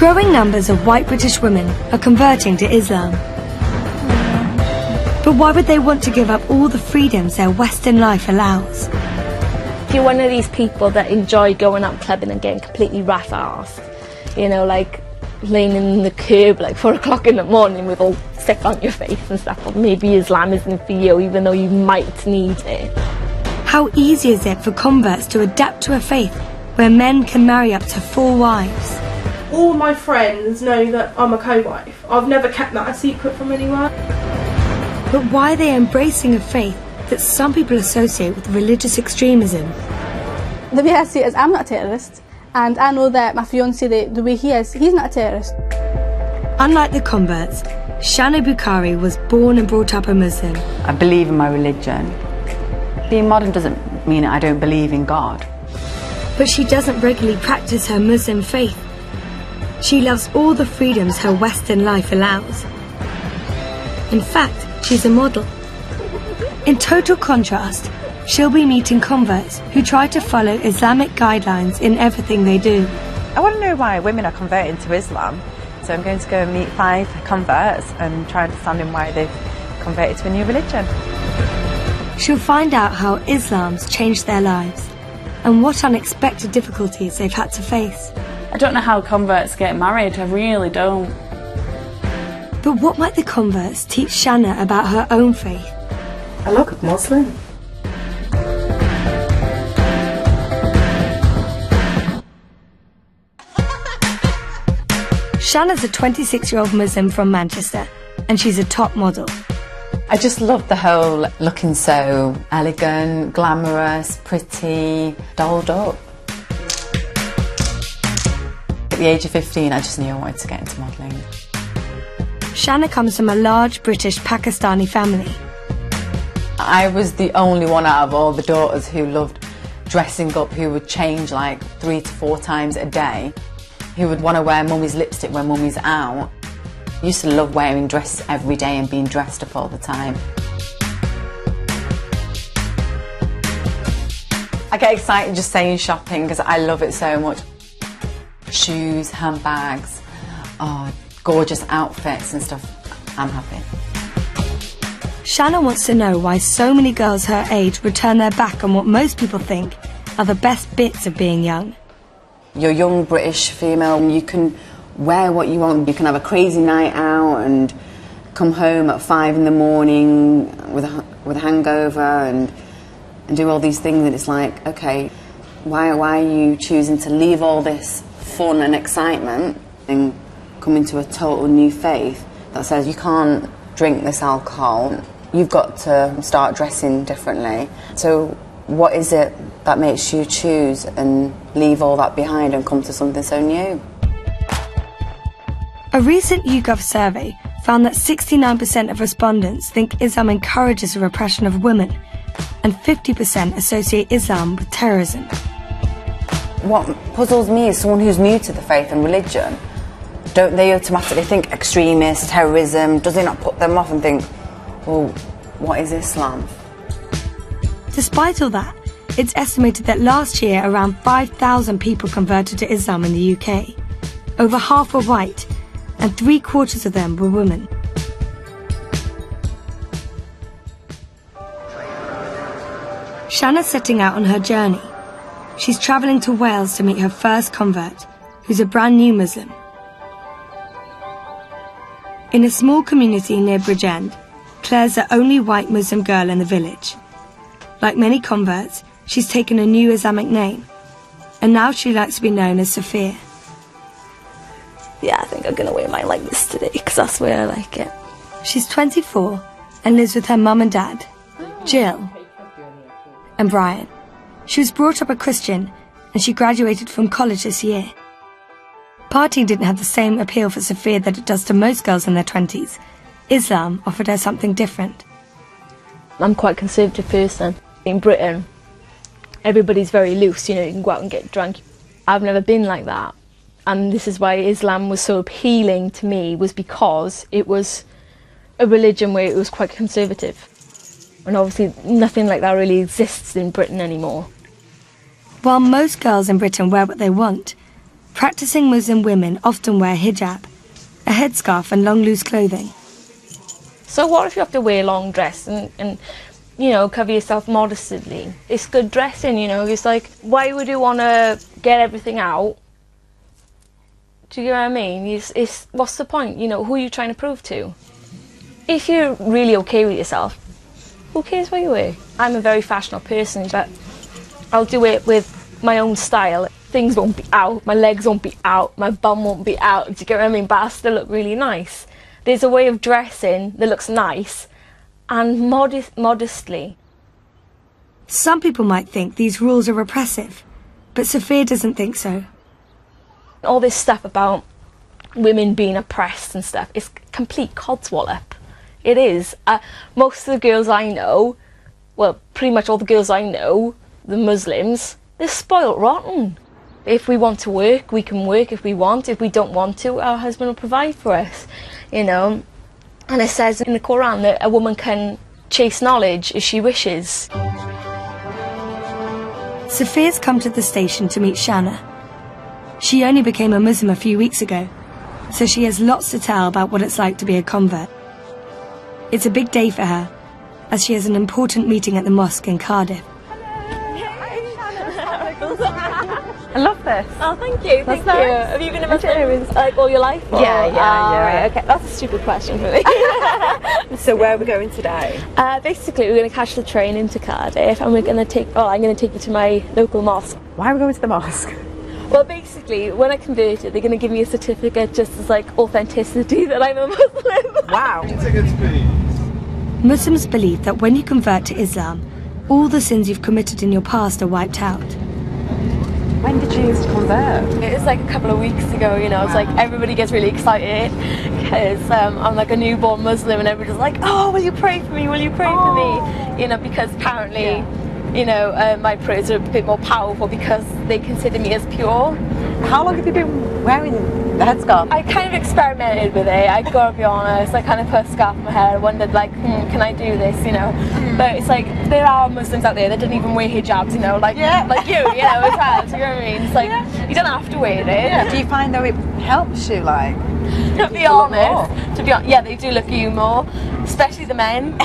Growing numbers of white British women are converting to Islam. But why would they want to give up all the freedoms their Western life allows? If you're one of these people that enjoy going out clubbing and getting completely rat-arsed, you know, like laying in the curb like 4 o'clock in the morning with all sick on your face and stuff, well, maybe Islam isn't for you, even though you might need it. How easy is it for converts to adapt to a faith where men can marry up to 4 wives? All my friends know that I'm a co-wife. I've never kept that a secret from anyone. But why are they embracing a faith that some people associate with religious extremism? The way I see it is I'm not a terrorist, and I know that my fiancé, the way he is, he's not a terrorist. Unlike the converts, Shana Bukhari was born and brought up a Muslim. I believe in my religion. Being modern doesn't mean I don't believe in God. But she doesn't regularly practice her Muslim faith. She loves all the freedoms her Western life allows. In fact, she's a model. In total contrast, she'll be meeting converts who try to follow Islamic guidelines in everything they do. I want to know why women are converting to Islam, so I'm going to go and meet 5 converts and try and understand why they've converted to a new religion. She'll find out how Islam's changed their lives and what unexpected difficulties they've had to face. I don't know how converts get married, I really don't. But what might the converts teach Shana about her own faith? I look at Muslim. Shana's a 26-year-old Muslim from Manchester, and she's a top model. I just love the whole looking so elegant, glamorous, pretty, dolled up. At the age of 15, I just knew I wanted to get into modelling. Shana comes from a large British Pakistani family. I was the only one out of all the daughters who loved dressing up, who would change like 3 to 4 times a day, who would want to wear mummy's lipstick when mummy's out. I used to love wearing dresses every day and being dressed up all the time. I get excited just saying shopping because I love it so much. Shoes, handbags, gorgeous outfits and stuff. I'm happy. Shana wants to know why so many girls her age would turn their back on what most people think are the best bits of being young. You're a young British female, you can wear what you want, you can have a crazy night out and come home at 5 in the morning with a hangover and do all these things, and it's like, okay, why are you choosing to leave all this fun and excitement and come into a total new faith that says you can't drink this alcohol, you've got to start dressing differently. So what is it that makes you choose and leave all that behind and come to something so new? A recent YouGov survey found that 69% of respondents think Islam encourages the repression of women, and 50% associate Islam with terrorism. What puzzles me is someone who's new to the faith and religion. Don't they automatically think extremist, terrorism? Does it not put them off and think, well, what is Islam? Despite all that, it's estimated that last year around 5,000 people converted to Islam in the UK. Over half were white, and 3/4 of them were women. Shana's setting out on her journey. She's travelling to Wales to meet her first convert, who's a brand new Muslim. In a small community near Bridgend, Claire's the only white Muslim girl in the village. Like many converts, she's taken a new Islamic name, and now she likes to be known as Sophia. Yeah, I think I'm going to wear mine like this today, because that's the way I like it. She's 24 and lives with her mum and dad, Jill and Brian. She was brought up a Christian, and she graduated from college this year. Partying didn't have the same appeal for Sophia that it does to most girls in their 20s. Islam offered her something different. I'm quite a conservative person. In Britain, everybody's very loose, you know, you can go out and get drunk. I've never been like that. And this is why Islam was so appealing to me, was because it was a religion where it was quite conservative. And obviously nothing like that really exists in Britain anymore. While most girls in Britain wear what they want, Practicing Muslim women often wear hijab, a headscarf and long loose clothing. So what if you have to wear a long dress and you know, cover yourself modestly? It's good dressing, you know. It's like, why would you want to get everything out? Do you get what I mean? It's what's the point? You know, who are you trying to prove to? If you're really okay with yourself, who cares what you wear? I'm a very fashionable person, but I'll do it with my own style. Things won't be out, my legs won't be out, my bum won't be out. Do you get what I mean? But I still look really nice. There's a way of dressing that looks nice and modestly. Some people might think these rules are repressive, but Sophia doesn't think so. All this stuff about women being oppressed and stuff is complete codswallop. It is. Most of the girls I know, well, pretty much all the girls I know, the Muslims, they're spoilt rotten. If we want to work, we can work if we want. If we don't want to, our husband will provide for us, you know. And it says in the Quran that a woman can chase knowledge as she wishes. Sophia's come to the station to meet Shanna. She only became a Muslim a few weeks ago, so she has lots to tell about what it's like to be a convert. It's a big day for her, as she has an important meeting at the mosque in Cardiff. I love this. Oh, thank you. Thank you. nice. Have you been a Muslim like all your life? Or? Yeah. Right, okay, that's a stupid question for me. So where are we going today? Basically, we're going to catch the train into Cardiff, and we're going to take. Oh, I'm going to take you to my local mosque. Why are we going to the mosque? Well, basically, when I converted, they're going to give me a certificate just as like authenticity that I'm a Muslim. Wow. Tickets, please. Muslims believe that when you convert to Islam, all the sins you've committed in your past are wiped out. When did you convert? It was like a couple of weeks ago, you know. It's like everybody gets really excited because I'm like a newborn Muslim, and everybody's like, oh, will you pray for me? Will you pray for me? You know, because apparently, you know, my prayers are a bit more powerful because they consider me as pure. How long have you been wearing the headscarf? I kind of experimented with it, I gotta be honest. I kind of put a scarf in my hair, wondered like, can I do this, you know? But it's like, there are Muslims out there that don't even wear hijabs, you know, like you know, as well, do you know what I mean? It's like, you don't have to wear it. Yeah. Do you find though it helps you, like? To be honest, yeah, they do look at you more, especially the men.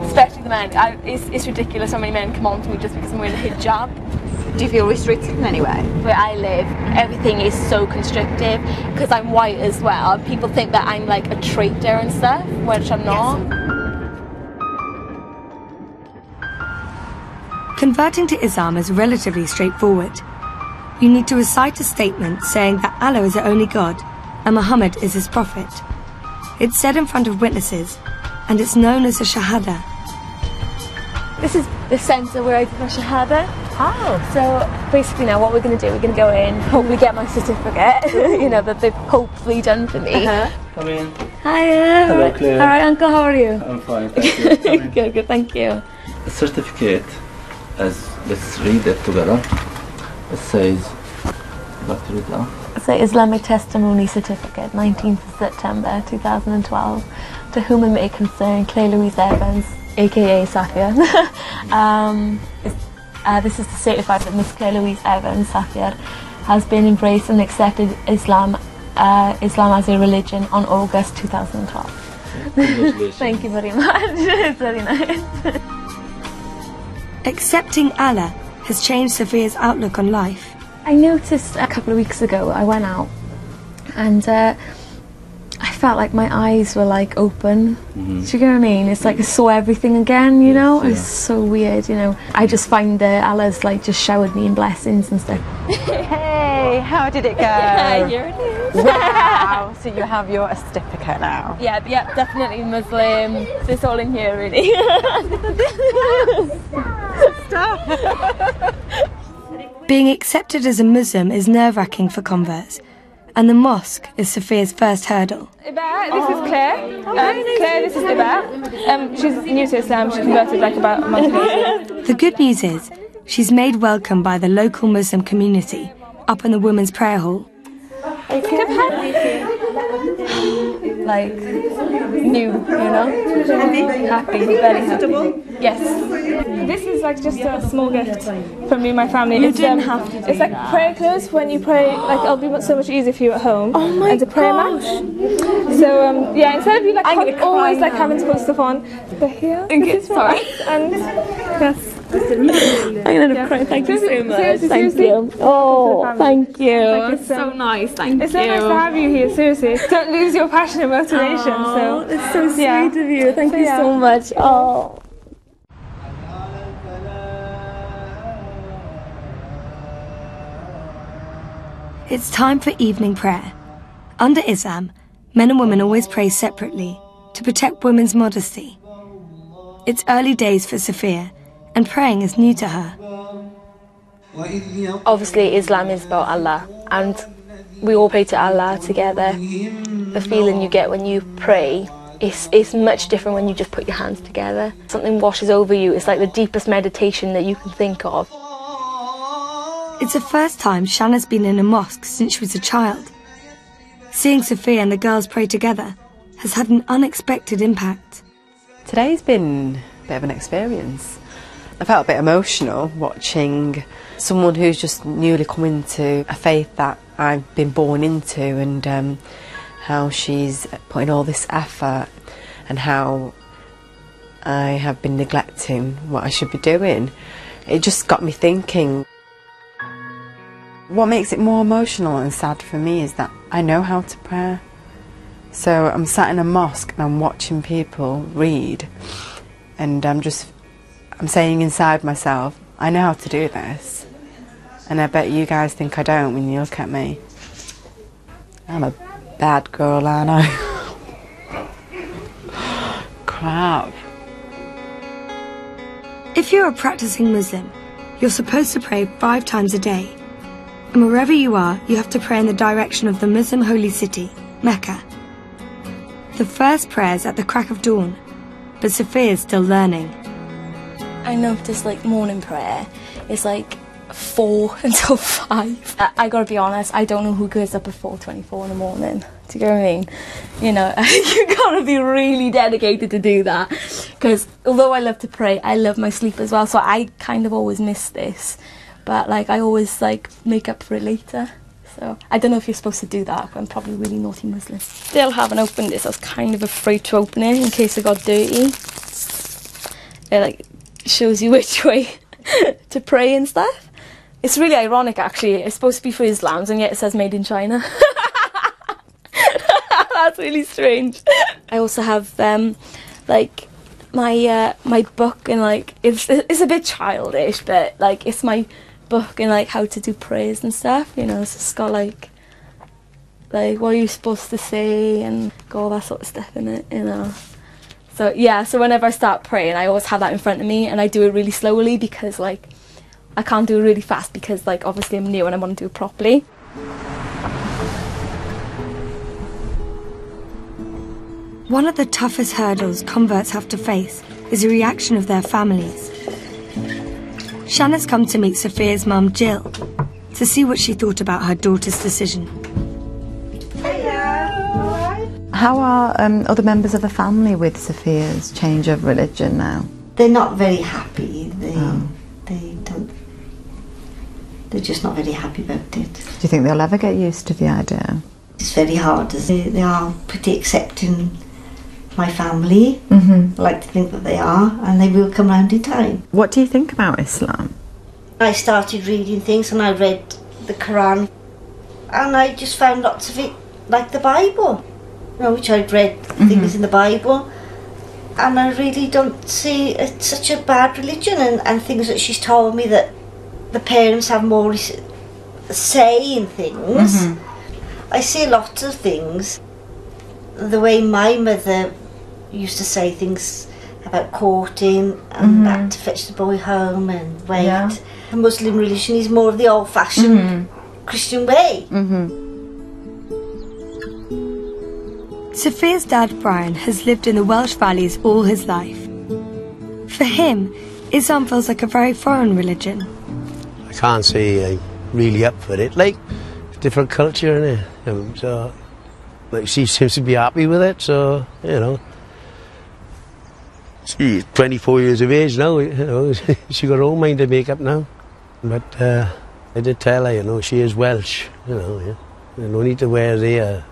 Especially the men. It's ridiculous how many men come on to me just because I'm wearing a hijab. Do you feel restricted in any way? Where I live, everything is so constrictive because I'm white as well. People think that I'm like a traitor and stuff, which I'm not. Converting to Islam is relatively straightforward. You need to recite a statement saying that Allah is the only God and Muhammad is his prophet. It's said in front of witnesses, and it's known as a shahada. This is the centre where I did my shahada. Oh. So basically now what we're going to do, we're going to go in, hopefully get my certificate, you know, that they've hopefully done for me. Come in. Hiya. Hello, Claire. Alright, Uncle, how are you? I'm fine, thank you. Good, thank you. The certificate, let's read it together. It says, back to read it now. So Islamic Testimony Certificate, 19th of September 2012, to whom it may concern, Claire Louise Evans, aka Safia. This is to certify that Miss Claire Louise Evans, Safia, has been embraced and accepted Islam as a religion on August 2012. Congratulations. Thank you very much. It's very nice. Accepting Allah has changed Sophia's outlook on life. I noticed a couple of weeks ago, I went out and I felt like my eyes were like open. Do you get what I mean? It's like I saw everything again, you know? It's so weird, you know? I just find that Allah's like just showered me in blessings and stuff. Hey, how did it go? Yeah, here it is. Wow, so you have your certificate now? Yeah, definitely Muslim. It's all in here really. Stop. Being accepted as a Muslim is nerve-wracking for converts, and the mosque is Sophia's first hurdle. This is Claire. Claire, this is Iba. She's new to Islam. She converted like about a month ago. The good news is, she's made welcome by the local Muslim community up in the women's prayer hall. like new, you know. Happy, very happy. Yes. This is like just a small gift from me and my family. You didn't have to do It's like prayer clothes. When you pray, like it'll be so much easier for you at home. Oh my and a prayer mat. So yeah, instead of you like always like having to put stuff on, they're here. This is sorry. And yes. I'm gonna cry. Thank you so much. Seriously, Thank you. Oh, thank you. It's so nice. Thank you. It's so nice to have you here. Seriously, don't lose your passion and motivation. Oh, so it's so sweet of you. Thank you so much. Oh. It's time for evening prayer. Under Islam, men and women always pray separately to protect women's modesty. It's early days for Sophia, and praying is new to her. Obviously, Islam is about Allah, and we all pray to Allah together. The feeling you get when you pray is much different when you just put your hands together. Something washes over you. It's like the deepest meditation that you can think of. It's the first time Shanna's been in a mosque since she was a child. Seeing Sophia and the girls pray together has had an unexpected impact. Today's been a bit of an experience. I felt a bit emotional watching someone who's just newly come into a faith that I've been born into, and how she's putting all this effort and how I have been neglecting what I should be doing. It just got me thinking. What makes it more emotional and sad for me is that I know how to pray. So I'm sat in a mosque and I'm watching people read, and I'm saying inside myself, I know how to do this. And I bet you guys think I don't when you look at me. I'm a bad girl, aren't I? Crap. If you're a practicing Muslim, you're supposed to pray 5 times a day. And wherever you are, you have to pray in the direction of the Muslim holy city, Mecca. The first prayer's at the crack of dawn, but Sophia's still learning. I noticed like morning prayer is like 4 until 5. I gotta be honest, I don't know who goes up at 4:24 in the morning. Do you get what I mean? You know, you gotta be really dedicated to do that. Because although I love to pray, I love my sleep as well. So I kind of always miss this. But like I always like make up for it later. So I don't know if you're supposed to do that, but I'm probably a really naughty Muslim. Still haven't opened this. I was kind of afraid to open it in case it got dirty. It like shows you which way to pray and stuff. It's really ironic actually. It's supposed to be for Islams and yet it says made in China. That's really strange. I also have like my book, and like it's a bit childish, but like it's my book and like how to do prayers and stuff, you know. It's just got like what are you supposed to say and all that sort of stuff in it, you know. So yeah, so whenever I start praying I always have that in front of me, and I do it really slowly because like I can't do it really fast because like obviously I'm new and I want to do it properly. One of the toughest hurdles converts have to face is the reaction of their families. Shanna's come to meet Sophia's mum, Jill, to see what she thought about her daughter's decision. How are other members of the family with Sophia's change of religion now? They're not very happy. They're just not very happy about it. Do you think they'll ever get used to the idea? It's very hard. They are pretty accepting my family. I like to think that they are, and they will come round in time. What do you think about Islam? I started reading things and I read the Quran, and I just found lots of it like the Bible, you know, which I'd read things in the Bible, and I really don't see it's such a bad religion, and things that she's told me that the parents have more say in things. I see lots of things. The way my mother used to say things about courting and that to fetch the boy home and wait. Yeah. The Muslim religion is more of the old-fashioned Christian way. Sophia's dad, Brian, has lived in the Welsh Valleys all his life. For him, Islam feels like a very foreign religion. I can't say I'm really up for it. Like, different culture, innit? So Like, she seems to be happy with it, so, you know. She's 24 years of age now, you know. She got her own mind to make up now. But I did tell her, you know, she is Welsh, you know. Yeah. You no need to wear their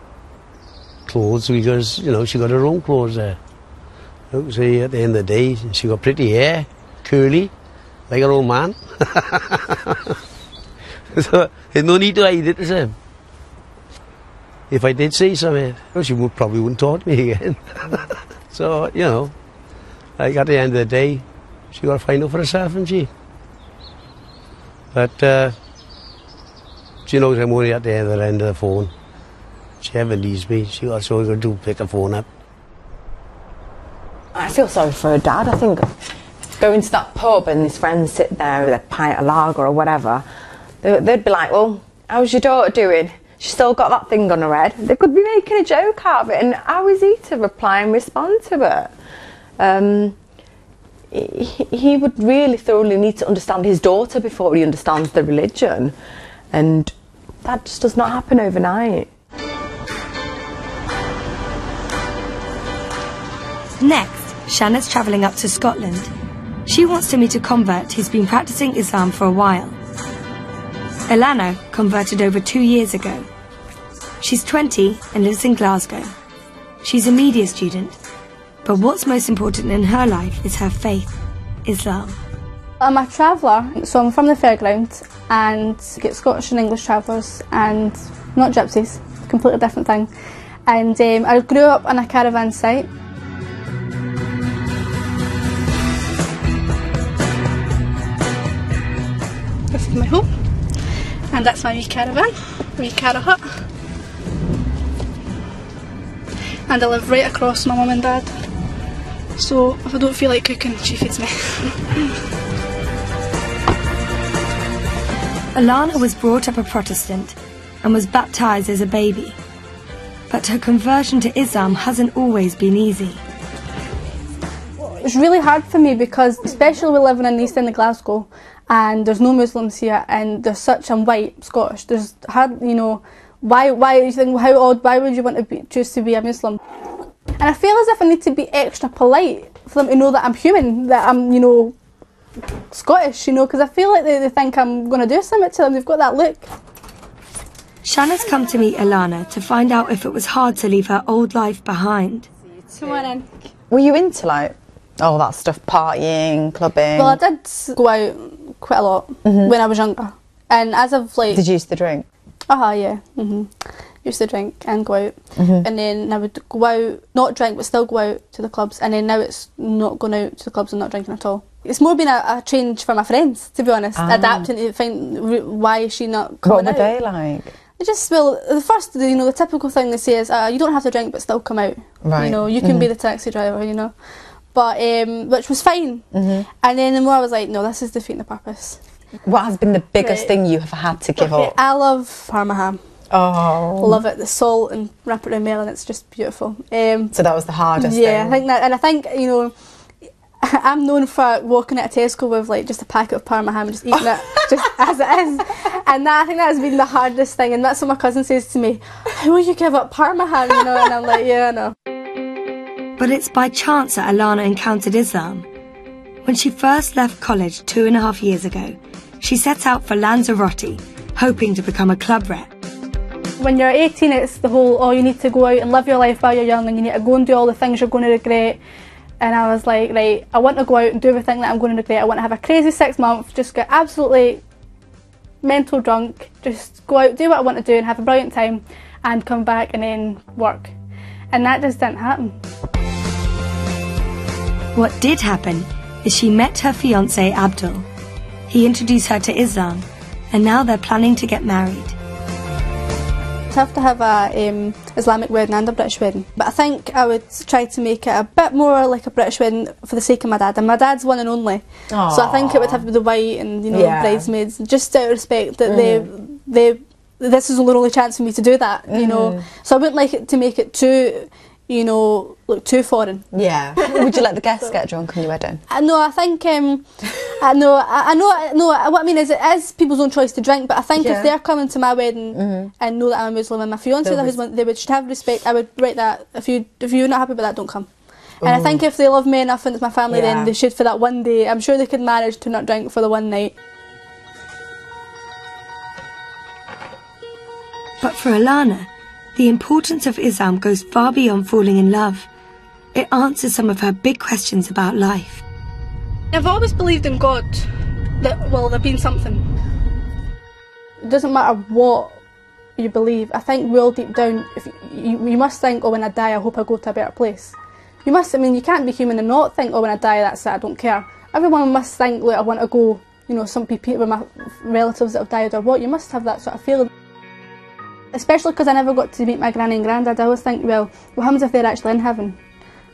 clothes because, you know, she got her own clothes there. You know, see, at the end of the day, she got pretty hair, curly, like her old man. So there's no need to hide it, is there? If I did say something, she probably wouldn't talk to me again. So, you know, like at the end of the day, she got to find out for herself, hasn't she? But she knows I'm only at the end of the phone. She ever needs me, she got so good to pick the phone up. I feel sorry for her dad. I think going to that pub and his friends sit there with a pint of lager or whatever, they'd be like, well, how's your daughter doing? She's still got that thing on her head. They could be making a joke out of it, and how is he to reply and respond to it? He would really thoroughly need to understand his daughter before he understands the religion, and that just does not happen overnight. Next, Shanna's travelling up to Scotland. She wants to meet a convert who's been practising Islam for a while. Ilana converted over 2 years ago. She's 20 and lives in Glasgow. She's a media student, but what's most important in her life is her faith, Islam. I'm a traveller, so I'm from the fairground and get Scottish and English travellers and not gypsies, completely different thing. And I grew up on a caravan site. This is my home, and that's my wee caravan, wee cara hut. And I live right across my mum and dad, so if I don't feel like cooking, she feeds me. Ilana was brought up a Protestant and was baptised as a baby. But her conversion to Islam hasn't always been easy. It's really hard for me because, especially we living in the east end of Glasgow, and there's no Muslims here, and there's such a white Scottish. There's hard, you know, why you think, how odd, why would you want to choose to be a Muslim? And I feel as if I need to be extra polite for them to know that I'm human, that I'm, you know, Scottish, you know, because I feel like they think I'm going to do something to them. They've got that look. Shanna's come to meet Ilana to find out if it was hard to leave her old life behind. Come on in. Were you into, like, all that stuff, partying, clubbing? Well, I did go out quite a lot when I was younger. And as of like... Did you used to drink? Yeah. Used to drink and go out. And then I would go out, not drink, but still go out to the clubs. And then now it's not going out to the clubs and not drinking at all. It's more been a change for my friends, to be honest. Adapting to find why is she not coming out. What were they like? It just, well, the first, you know, the typical thing they say is, you don't have to drink but still come out. Right. You know, you can be the taxi driver, you know. But, which was fine. And then the more I was like, no, this is defeating the purpose. What has been the biggest thing you have had to give up? I love Parma ham. Oh. Love it, the salt and wrap it around melon, it's just beautiful. So that was the hardest thing? Yeah, I think that, and I think, you know, I'm known for walking out of Tesco with like just a packet of Parma ham and just eating it just as it is. And that, I think that has been the hardest thing, and that's what my cousin says to me, how will you give up Parma ham, you know? And I'm like, yeah, I know. But it's by chance that Ilana encountered Islam. When she first left college 2.5 years ago, she set out for Lanzarote, hoping to become a club rep. When you're 18, it's the whole, oh, you need to go out and live your life while you're young, and you need to go and do all the things you're going to regret. And I was like, right, I want to go out and do everything that I'm going to regret. I want to have a crazy 6 months, just get absolutely mental drunk, just go out, do what I want to do and have a brilliant time, and come back and then work. And that just didn't happen. What did happen is she met her fiancé Abdul. He introduced her to Islam, and now they're planning to get married. I'd have to have a Islamic wedding and a British wedding, but I think I would try to make it a bit more like a British wedding for the sake of my dad, and my dad's one and only. Aww. So I think it would have the white and, you know, bridesmaids, just out of respect that this is the only chance for me to do that, you know. So I wouldn't like it to make it too you know, look too foreign. Yeah. Would you let the guests get drunk on your wedding? No, I think I know. What I mean is, it is people's own choice to drink. But I think if they're coming to my wedding and know that I'm a Muslim and my fiance, they should have respect. I would write that if you're not happy with that, don't come. And I think if they love me enough and it's my family, then they should for that one day. I'm sure they could manage to not drink for the one night. But for Alana, the importance of Islam goes far beyond falling in love. It answers some of her big questions about life. I've always believed in God, that, well, there being something. It doesn't matter what you believe. I think we all deep down, if you must think, oh, when I die, I hope I go to a better place. You must, I mean, you can't be human and not think, oh, when I die, that's it, I don't care. Everyone must think, like, I want to go, you know, some people with my relatives that have died or what. You must have that sort of feeling. Especially because I never got to meet my granny and granddad. I always think, well, what happens if they're actually in heaven?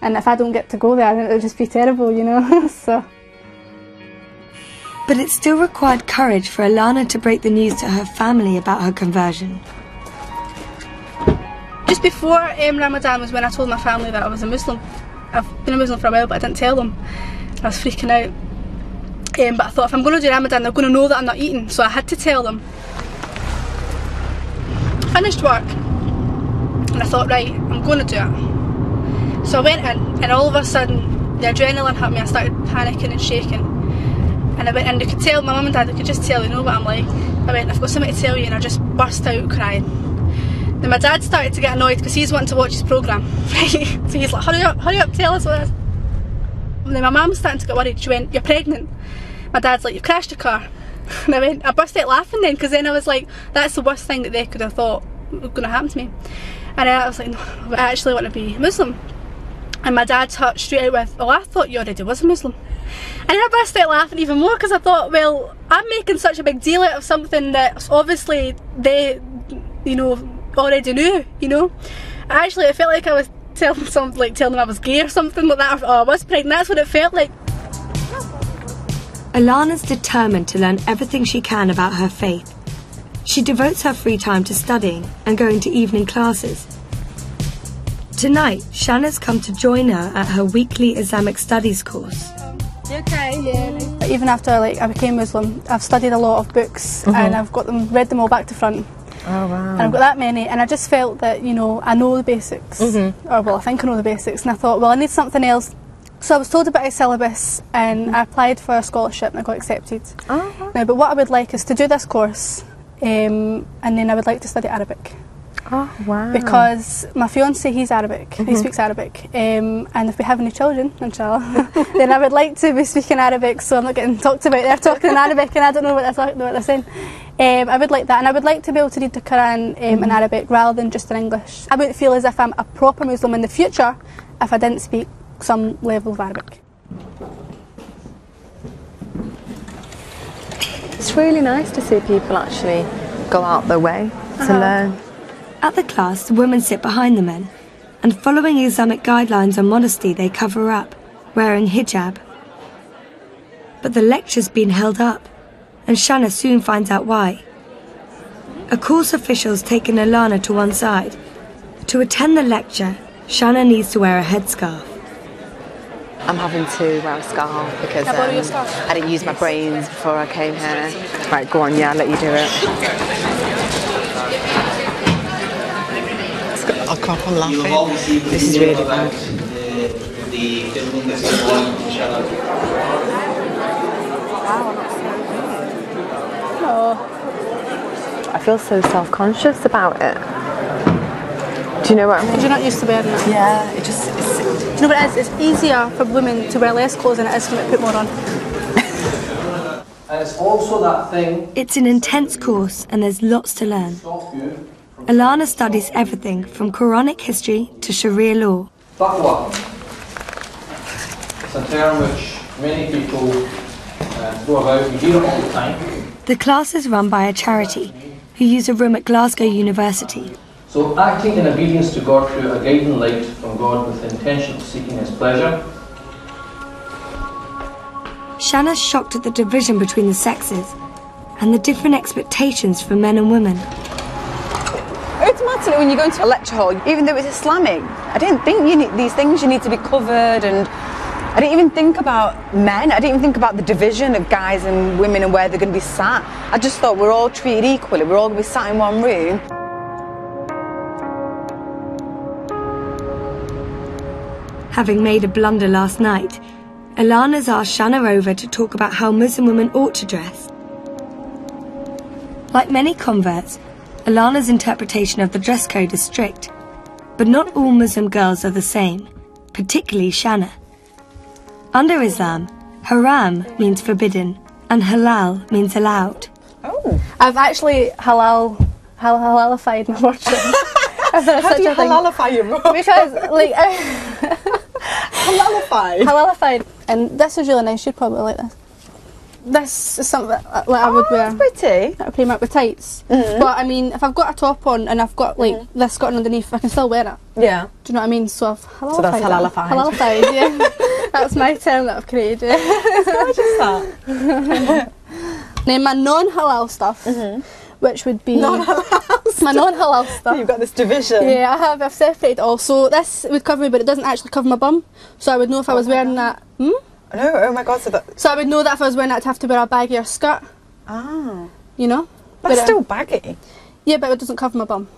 And if I don't get to go there, then it would just be terrible, you know. So. But it still required courage for Alana to break the news to her family about her conversion. Just before Ramadan was when I told my family that I was a Muslim. I've been a Muslim for a while, but I didn't tell them. I was freaking out. But I thought, if I'm going to do Ramadan, they're going to know that I'm not eating, so I had to tell them. Finished work, and I thought, right, I'm going to do it. So I went in, and all of a sudden, the adrenaline hit me. I started panicking and shaking. And I went in, they could tell, my mum and dad, they could just tell, they know what I'm like. I went, I've got something to tell you, and I just burst out crying. Then my dad started to get annoyed because he's wanting to watch his programme. So he's like, hurry up, tell us what it is. And then my mum's starting to get worried. She went, you're pregnant. My dad's like, you've crashed your car. And I burst out laughing then, because then I was like, that's the worst thing that they could have thought was going to happen to me. And I was like, no, I actually want to be Muslim. And my dad hurt straight out with, oh, I thought you already was a Muslim. And then I burst out laughing even more, because I thought, well, I'm making such a big deal out of something that obviously they, you know, already knew, you know. Actually, it felt like I was telling them I was gay or something like that, or I was pregnant. That's what it felt like. Alana's determined to learn everything she can about her faith. She devotes her free time to studying and going to evening classes. Tonight, Shanna's come to join her at her weekly Islamic studies course. You okay? Yeah. Even after I became Muslim, I've studied a lot of books and I've read them all back to front. Oh wow. And I've got that many, and I just felt that, you know, I know the basics. Or well, I think I know the basics, and I thought, well, I need something else. So I was told about a syllabus and I applied for a scholarship and I got accepted. Oh. Now, but what I would like is to do this course and then I would like to study Arabic. Oh wow. Because my fiance, he's Arabic, he speaks Arabic, and if we have any children, inshallah, then I would like to be speaking Arabic, so I'm not getting talked about. They're talking in Arabic and I don't know what they're saying. I would like that, and I would like to be able to read the Quran in Arabic rather than just in English. I wouldn't feel as if I'm a proper Muslim in the future if I didn't speak some level of Arabic. It's really nice to see people actually go out their way to learn. At the class, the women sit behind the men, and following Islamic guidelines on modesty, they cover up, wearing hijab. But the lecture's been held up, and Shanna soon finds out why. A course official's taken Alana to one side. To attend the lecture, Shanna needs to wear a headscarf. I'm having to wear a scarf because I didn't use my brains before I came here. Right, go on, yeah, I'll let you do it. I can't laughing. This is really bad. I feel so self-conscious about it. Do you know what I mean? Because you're not used to wearing it. Yeah, it just... Do you know what it is? It's easier for women to wear less clothes than it is for me to put more on. And it's also that thing... It's an intense course and there's lots to learn. Alana studies everything from Quranic history to Sharia law. Taqwa. It's a term which many people go about, you hear it all the time. The class is run by a charity who use a room at Glasgow University. So acting in obedience to God through a guiding light from God with the intention of seeking His pleasure. Shanna's shocked at the division between the sexes and the different expectations for men and women. Automatically when you go into a lecture hall, even though it's Islamic, I didn't think these things you need to be covered, and I didn't even think about men. I didn't even think about the division of guys and women and where they're going to be sat. I just thought we're all treated equally. We're all going to be sat in one room. Having made a blunder last night, Ilana's asked Shanna over to talk about how Muslim women ought to dress. Like many converts, Ilana's interpretation of the dress code is strict, but not all Muslim girls are the same, particularly Shanna. Under Islam, haram means forbidden and halal means allowed. Oh. I've actually halalified my wardrobe. How do you halalify your wardrobe? Because, like... Halalified? And this is really nice, you'd probably like this. This is something that I would wear. That's pretty. At a Primark with tights. But I mean, if I've got a top on and I've got like this skirt underneath, I can still wear it. Yeah. Do you know what I mean? So I've halalified. So that's halalified. Halalified, yeah. That's my term that I've created. It's gorgeous, that. Now my non-halal stuff, which would be... Non-halal my non-halal stuff. You've got this division. Yeah, I've separated all. So this would cover me, but it doesn't actually cover my bum. So I would know if I was wearing that... No, oh my god, so I would know that if I was wearing that, I'd have to wear a baggier skirt. Ah. You know? That's still baggy. Yeah, but it doesn't cover my bum.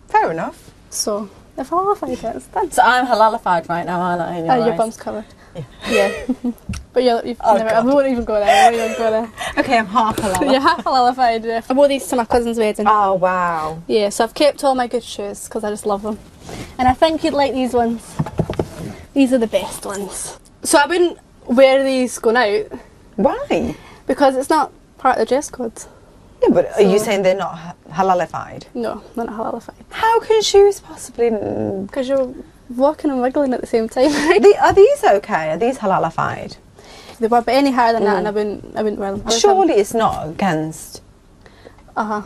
Fair enough. So, if halalified it, it's done. So I'm halalified right now, aren't I? Your bum's covered. Yeah. But you've never... I won't even go there. I won't even go there. Okay, I'm half halalified. You're half halalified, yeah. I wore these to my cousin's wedding. Oh, wow. Yeah, so I've kept all my good shoes because I just love them. And I think you'd like these ones. These are the best ones. So I wouldn't wear these going out. Why? Because it's not part of the dress code. Yeah, but are you saying they're not halalified? No, they're not halalified. How can shoes possibly... Because you're walking and wiggling at the same time. Are these okay? Are these halalified? They were, but any higher than that, and I wouldn't wear them. Surely it's not against... I've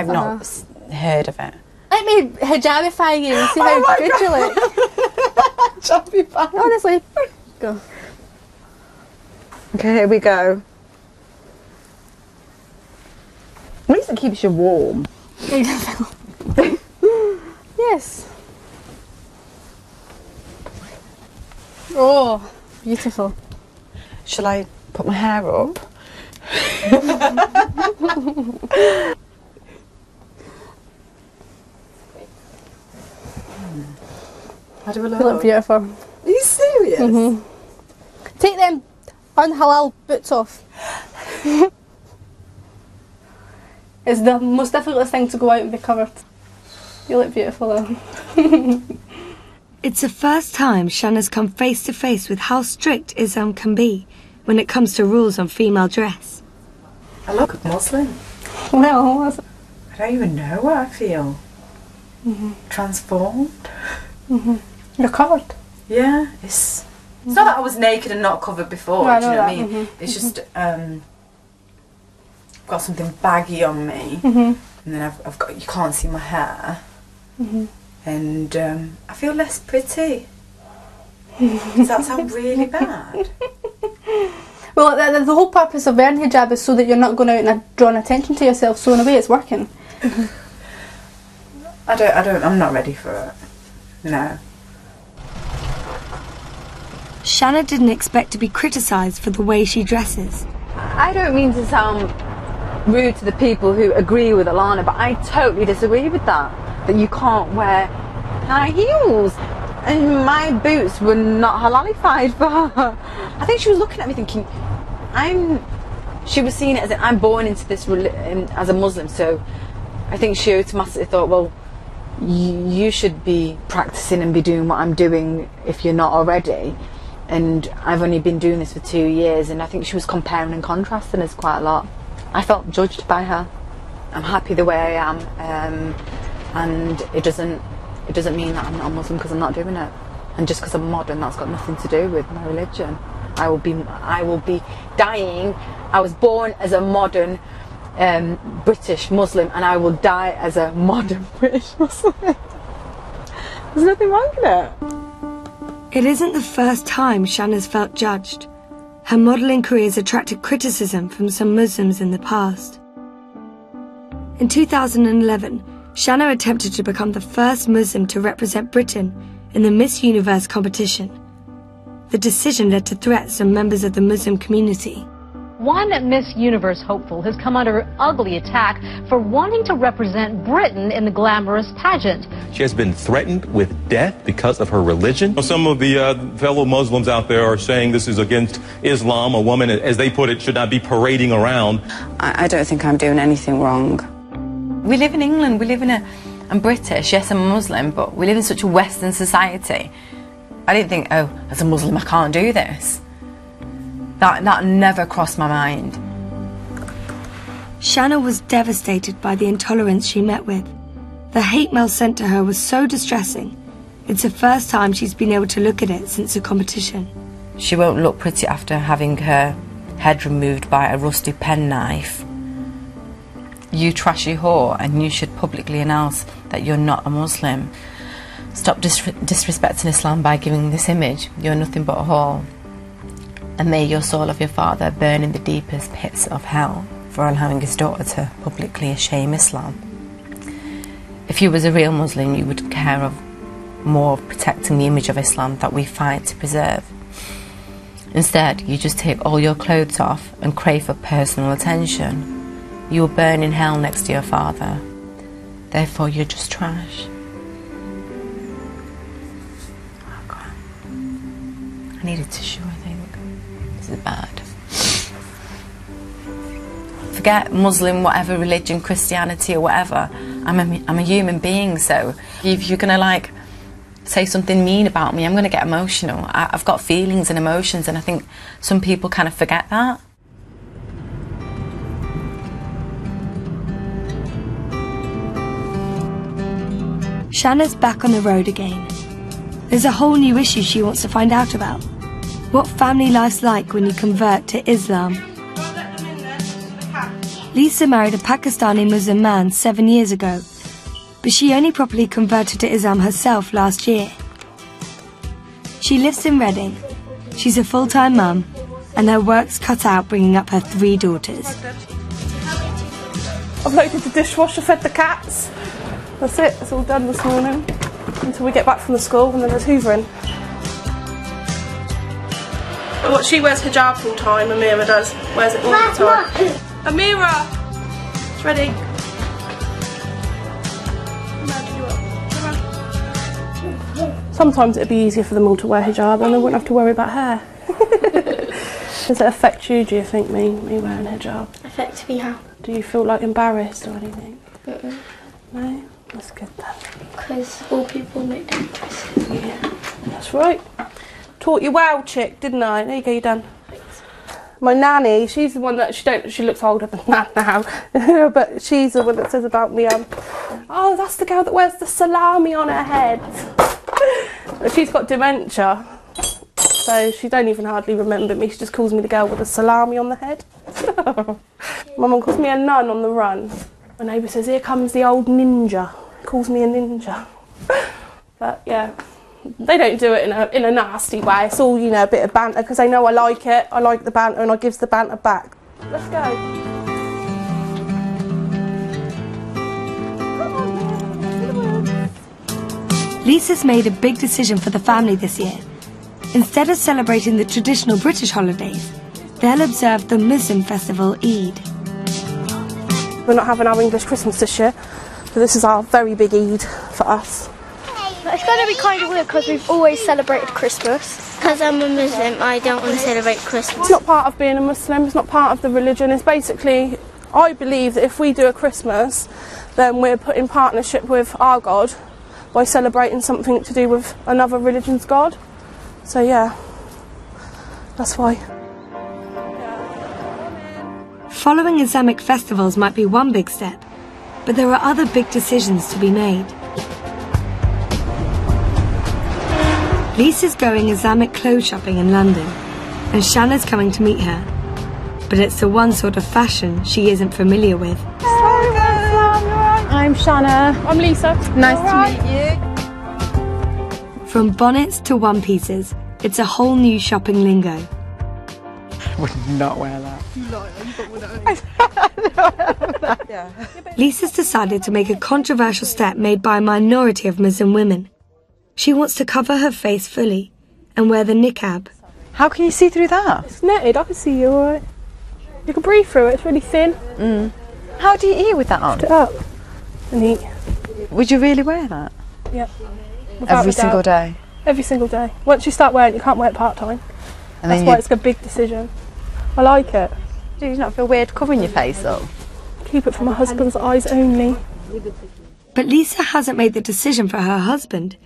not heard of it. Let me hijabify you and see how good you look. Hijabify. Honestly. Go. Okay, here we go. At least it keeps you warm. Yes. Oh, beautiful. Shall I put my hair up? How do I look? You look beautiful. Are you serious? Take them unhalal boots off. It's the most difficult thing to go out and be covered. You look beautiful though. It's the first time Shanna's come face to face with how strict Islam can be when it comes to rules on female dress. I look Muslim. Well, I don't even know what I feel. Transformed. You're covered. Yeah, it's not that I was naked and not covered before. No, do you know what I mean? Mm-hmm. It's just got something baggy on me, and then I've got, you can't see my hair, and I feel less pretty. Does that sound really bad? Well, the whole purpose of wearing hijab is so that you're not going out and drawing attention to yourself. So in a way, it's working. I'm not ready for it. No. Shanna didn't expect to be criticised for the way she dresses. I don't mean to sound rude to the people who agree with Ilana, but I totally disagree with that. That you can't wear high heels. And my boots were not halalified for her. I think she was looking at me thinking, she was seeing it as I'm born into this as a Muslim, so I think she automatically thought, well, you should be practicing and be doing what I'm doing if you're not already. And I've only been doing this for 2 years, and I think she was comparing and contrasting us quite a lot. I felt judged by her. I'm happy the way I am, and it doesn't mean that I'm not a Muslim because I'm not doing it. And just because I'm modern, that's got nothing to do with my religion. I will be dying. I was born as a modern British Muslim, and I will die as a modern British Muslim. There's nothing wrong with it. It isn't the first time Shanna's felt judged. Her modelling career has attracted criticism from some Muslims in the past. In 2011, Shanna attempted to become the first Muslim to represent Britain in the Miss Universe competition. The decision led to threats from members of the Muslim community. One Miss Universe hopeful has come under ugly attack for wanting to represent Britain in the glamorous pageant. She has been threatened with death because of her religion. Some of the fellow Muslims out there are saying this is against Islam. A woman, as they put it, should not be parading around. I don't think I'm doing anything wrong. We live in England, I'm British, yes I'm a Muslim, but we live in such a Western society. I didn't think, oh, as a Muslim I can't do this. That never crossed my mind. Shanna was devastated by the intolerance she met with. The hate mail sent to her was so distressing. It's the first time she's been able to look at it since the competition. She won't look pretty after having her head removed by a rusty penknife. You trashy whore, and you should publicly announce that you're not a Muslim. Stop disrespecting Islam by giving this image. You're nothing but a whore. And may your soul of your father burn in the deepest pits of hell for allowing his daughter to publicly shame Islam. If you was a real Muslim, you would care more of protecting the image of Islam that we fight to preserve. Instead, you just take all your clothes off and crave for personal attention. You will burn in hell next to your father. Therefore, you're just trash. Oh, God. I need a tissue, I think. This is bad. Forget Muslim, whatever religion, Christianity or whatever. I'm a human being, so if you're gonna like say something mean about me, I'm gonna get emotional. I've got feelings and emotions, and I think some people kind of forget that. Shanna's back on the road again. There's a whole new issue she wants to find out about. What family life's like when you convert to Islam. Lisa married a Pakistani Muslim man 7 years ago, but she only properly converted to Islam herself last year. She lives in Reading. She's a full-time mum, and her work's cut out bringing up her 3 daughters. I've loaded the dishwasher, fed the cats. That's it, it's all done this morning. Until we get back from the school, and then there's hoovering. What, she wears hijab full time, Amira does. Wears it all the time. Amira! It's ready. Sometimes it'd be easier for them all to wear hijab and they wouldn't have to worry about hair. Does it affect you, do you think, me wearing hijab? Affect me how? Do you feel like embarrassed or anything? Mm-mm. No? That's good then. Because all people make them dresses. Yeah, that's right. Taught you well, chick, didn't I? There you go, you're done. My nanny, she's the one that she looks older than that now, but she's the one that says about me, oh, that's the girl that wears the salami on her head. She's got dementia, so she don't even hardly remember me. She just calls me the girl with the salami on the head. My mum calls me a nun on the run. My neighbour says, here comes the old ninja. Calls me a ninja. But yeah, they don't do it in a nasty way. It's all, you know, a bit of banter because they know I like it. I like the banter and I gives the banter back. Let's go. Lisa's made a big decision for the family this year. Instead of celebrating the traditional British holidays, they'll observe the Muslim festival Eid. We're not having our English Christmas this year, so this is our very big Eid for us. It's going to be kind of weird because we've always celebrated Christmas. Because I'm a Muslim, I don't want to celebrate Christmas. It's not part of being a Muslim, it's not part of the religion. It's basically, I believe that if we do a Christmas, then we're put in partnership with our God by celebrating something to do with another religion's God. So yeah, that's why. Following Islamic festivals might be one big step, but there are other big decisions to be made. Lisa's going Islamic clothes shopping in London, and Shanna's coming to meet her. But it's the one sort of fashion she isn't familiar with. I'm Shanna. I'm Lisa. Nice to meet you. From bonnets to one-pieces, it's a whole new shopping lingo. I would not wear that. You lie, you got one at home. Lisa's decided to make a controversial step made by a minority of Muslim women. She wants to cover her face fully and wear the niqab. How can you see through that? It's netted, I can see you alright. You can breathe through it, it's really thin. How do you eat with that on? Lift it up and eat. Would you really wear that? Yeah. Every single day? Every single day. Once you start wearing it, you can't wear it part-time. And That's then why it's a big decision. I like it. Do you not feel weird covering your face though? Keep it for my husband's eyes only. But Lisa hasn't made the decision for her husband.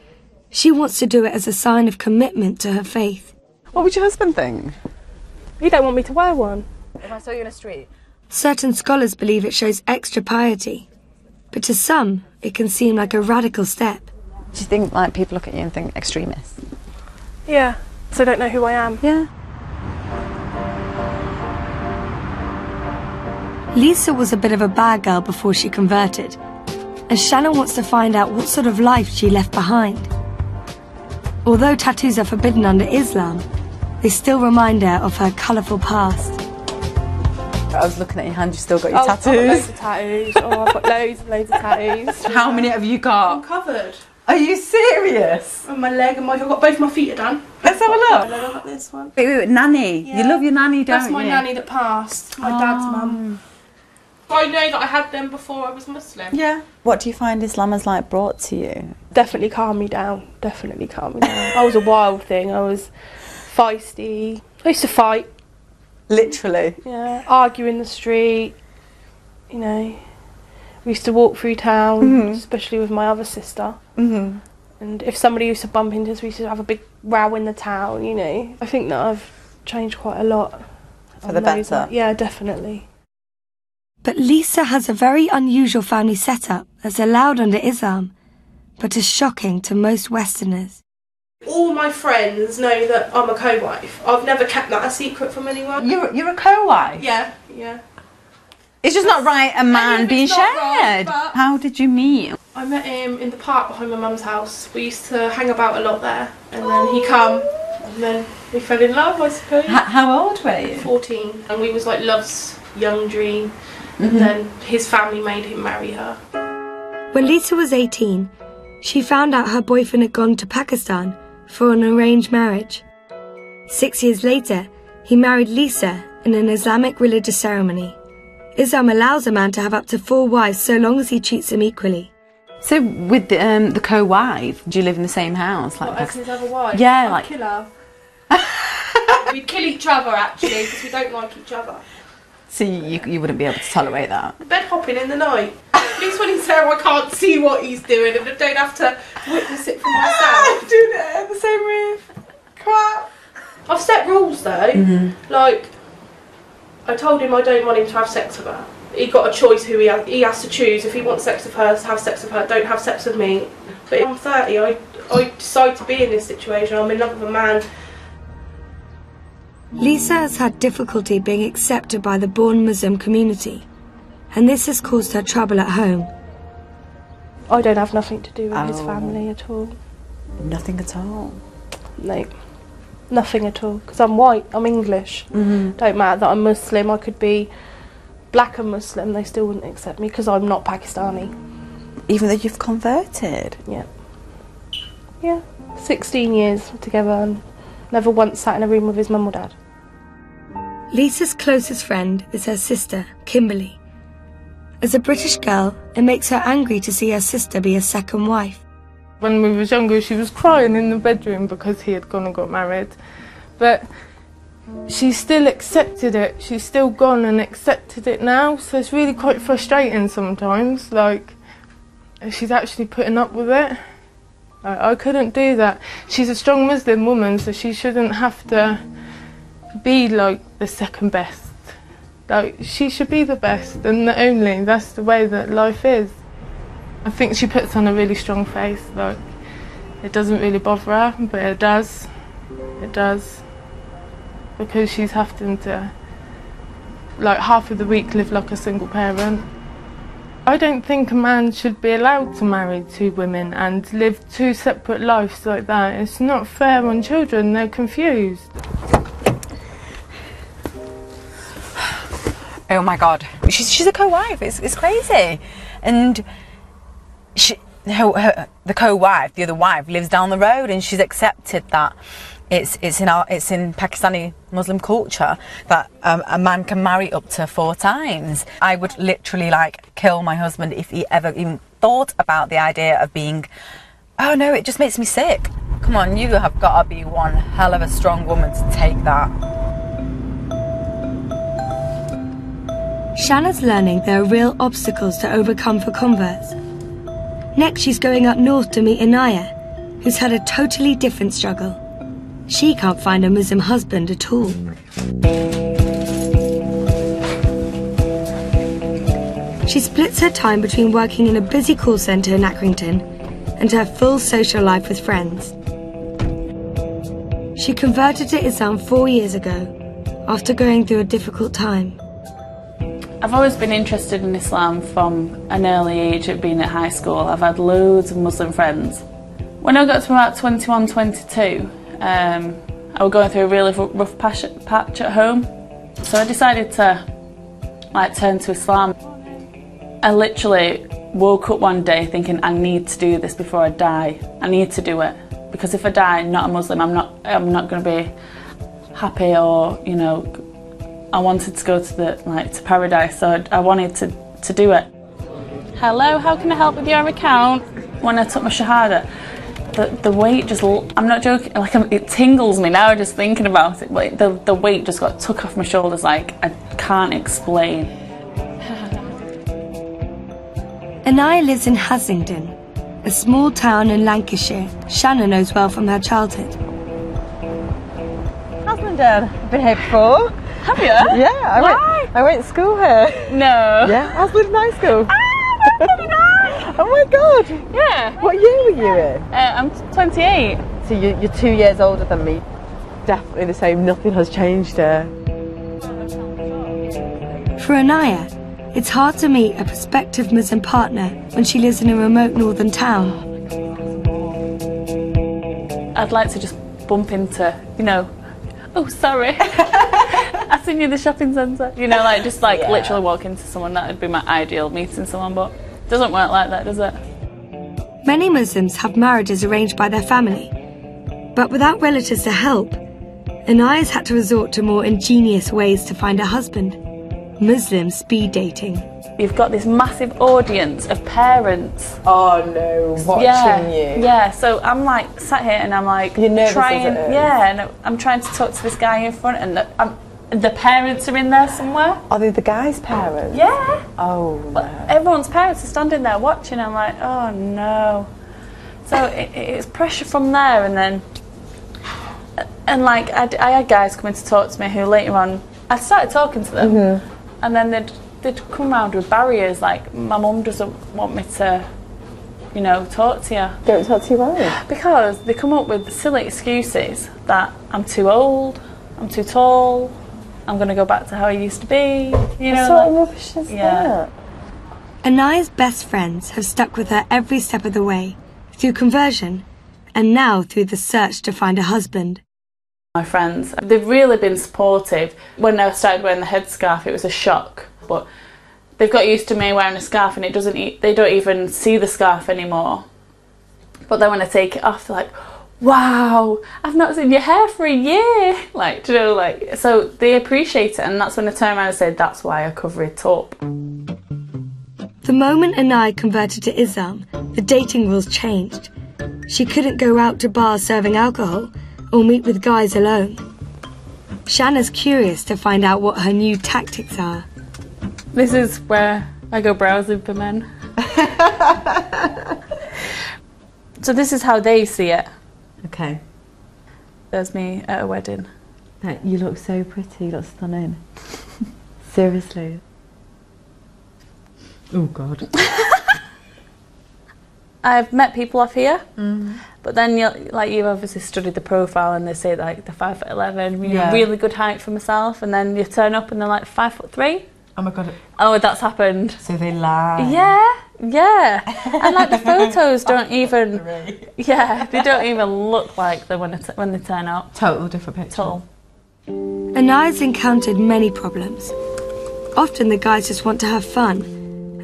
She wants to do it as a sign of commitment to her faith. What would your husband think? He don't want me to wear one. If I saw you in the street? Certain scholars believe it shows extra piety, but to some, it can seem like a radical step. Do you think like people look at you and think extremist? Yeah, so they don't know who I am. Yeah. Lisa was a bit of a bad girl before she converted, and Shannon wants to find out what sort of life she left behind. Although tattoos are forbidden under Islam, they still remind her of her colourful past. I was looking at your hand, you still got your tattoos. I've got loads of tattoos. I've got loads and loads of tattoos. How many have you got? I'm covered. Are you serious? On my leg and I've got both my feet are done. Let's have a look. I've got this one. Wait, nanny. Yeah. You love your nanny, don't you? That's my nanny that passed. My dad's mum. I know that I had them before I was Muslim. Yeah. What do you find Islam has like brought to you? Definitely calmed me down. Definitely calmed me down. I was a wild thing. I was feisty. I used to fight. Literally? Yeah. Argue in the street. You know. We used to walk through town, especially with my other sister. And if somebody used to bump into us, we used to have a big row in the town, you know. I think that I've changed quite a lot. For the better? Yeah, definitely. But Lisa has a very unusual family setup that's allowed under Islam, but is shocking to most Westerners. All my friends know that I'm a co-wife. I've never kept that a secret from anyone. You're a co-wife? Yeah, yeah. It's just not right a man being shared. Right, how did you meet? I met him in the park behind my mum's house. We used to hang about a lot there, and then he come, and then we fell in love, I suppose. How old were you? 14, and we was like love's young dream. And then his family made him marry her. When Lisa was 18, she found out her boyfriend had gone to Pakistan for an arranged marriage. 6 years later, he married Lisa in an Islamic religious ceremony. Islam allows a man to have up to 4 wives so long as he treats them equally. So with the co-wife, do you live in the same house? Like As his other wife? Yeah, I'd kill her. We'd kill each other actually, because we don't like each other. So you wouldn't be able to tolerate that? Bed hopping in the night. At least when he's there I can't see what he's doing and I don't have to witness it for myself. Doing it in the same roof. Crap. I've set rules though. Like, I told him I don't want him to have sex with her. He got a choice who he has to choose. If he wants sex with her, have sex with her. Don't have sex with me. But I'm 30. I decide to be in this situation. I'm in love with a man. Lisa has had difficulty being accepted by the born Muslim community, and this has caused her trouble at home. I don't have nothing to do with his family at all. Nothing at all? No, nothing at all, because I'm white, I'm English. Don't matter that I'm Muslim, I could be black and Muslim, they still wouldn't accept me because I'm not Pakistani. Even though you've converted? Yeah. Yeah, 16 years together and never once sat in a room with his mum or dad. Lisa's closest friend is her sister, Kimberly. As a British girl, it makes her angry to see her sister be a second wife. When we was younger, she was crying in the bedroom because he had gone and got married. But she still accepted it. She's still gone and accepted it now. So it's really quite frustrating sometimes. Like, she's actually putting up with it. I couldn't do that. She's a strong Muslim woman, so she shouldn't have to be like the second best. Like, she should be the best and the only. That's the way that life is. I think she puts on a really strong face. Like, it doesn't really bother her, but it does. It does. Because she's having to, like, half of the week live like a single parent. I don't think a man should be allowed to marry 2 women and live 2 separate lives like that. It's not fair on children, they're confused. Oh my God, she's a co-wife. It's crazy, and the co-wife, the other wife, lives down the road, and she's accepted that it's in Pakistani Muslim culture that a man can marry up to 4 times. I would literally like kill my husband if he ever even thought about the idea of being. Oh no, it just makes me sick. Come on, you have got to be one hell of a strong woman to take that. Shanna's learning there are real obstacles to overcome for converts. Next, she's going up north to meet Inaya, who's had a totally different struggle. She can't find a Muslim husband at all. She splits her time between working in a busy call centre in Accrington and her full social life with friends. She converted to Islam 4 years ago after going through a difficult time. I've always been interested in Islam from an early age, at being at high school. I've had loads of Muslim friends. When I got to about 21, 22, I was going through a really rough patch at home. So I decided to turn to Islam. I literally woke up one day thinking, I need to do this before I die. I need to do it. Because if I die not a Muslim, I'm not going to be happy, or, you know, I wanted to go to paradise, so I wanted to do it. Hello, how can I help with your account? When I took my Shahada, the weight just, I'm not joking, it tingles me now just thinking about it. Like the weight just got took off my shoulders, like I can't explain. Inaya lives in Haslingden, a small town in Lancashire Shanna knows well from her childhood. Haslingden, I've been here before. Have you? Yeah, I went to school here. No. Yeah, Haslingden High School. Ah, that's really nice. Oh my God. Yeah. What year were you in? I'm 28. So you're 2 years older than me. Definitely the same, nothing has changed here. For Inaya, it's hard to meet a prospective Muslim partner when she lives in a remote northern town. I'd like to just bump into, you know, oh sorry, I seen you in the shopping centre. You know, literally walk into someone. That would be my ideal, meeting someone, but it doesn't work like that, does it? Many Muslims have marriages arranged by their family, but without relatives to help, Inaya's had to resort to more ingenious ways to find a husband. Muslim speed dating. You've got this massive audience of parents. Oh no, watching you. Yeah, so I'm like sat here and I'm like, you're nervous trying, as it is. Yeah, and I'm trying to talk to this guy in front, and the parents are in there somewhere. Are they the guy's parents? Yeah. Oh no. Everyone's parents are standing there watching. I'm like, oh no. So it's pressure from there, and like I had guys coming to talk to me who later on I started talking to them, and then they'd come round with barriers like, my mum doesn't want me to, you know, talk to you. Don't talk to you why? Because they come up with silly excuses that I'm too old, I'm too tall, I'm going to go back to how I used to be. You know, what sort of rubbish is that? Inaya's best friends have stuck with her every step of the way, through conversion, and now through the search to find a husband. My friends, they've really been supportive. When I started wearing the headscarf, it was a shock, but they've got used to me wearing a scarf, and they don't even see the scarf anymore. But then when I take it off, they're like, wow, I've not seen your hair for a year. Like, you know, like, so they appreciate it, and that's when I turn around and say, that's why I cover it up. The moment Inaya converted to Islam, the dating rules changed. She couldn't go out to bars serving alcohol or meet with guys alone. Shanna's curious to find out what her new tactics are. This is where I go browsing for men. So this is how they see it. Okay. There's me at a wedding. You look so pretty, you look stunning. Seriously. Oh God. I've met people off here, but then you've obviously studied the profile, and they say like they're 5'11", you know, really good height for myself, and then you turn up and they're like 5'3". Oh my God. Oh, that's happened. So they lie. Yeah. And like the photos don't even, they don't even look like them when they turn up. Total different picture. Total. Inaya's encountered many problems. Often the guys just want to have fun